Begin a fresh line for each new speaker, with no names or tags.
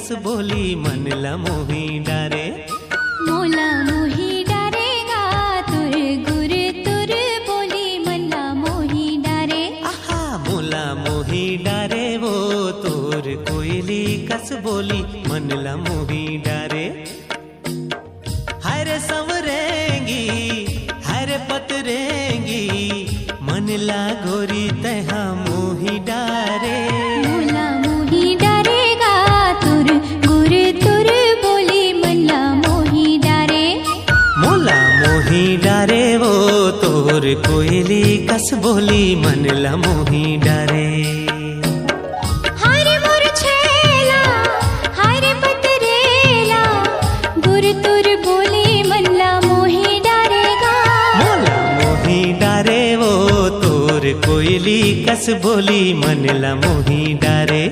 कस बोली मनला मोही डारे।
मोला मोही डारेगा तुर गुर तुर बोली मनला मोही डारे।
आहा मोला मोही डारे वो तोर कोयली कस बोली मनला मोही डारे। हरे संवरेंगी हरे पतरेंगी मनला गोरी तहा मोही डारे।
मोला मोही डारेगा तुर गुर तुर बोली मनला मोही डारे।
मोला मोही डारे वो तोर कोयली कस बोली मनला मोही डारे।
हरे मोर छेला हरे पतरेला गुर तुर बोली मनला मोही डारेगा।
मोला मोही डारे वो तोर कोयली कस बोली मनला मोही डारे।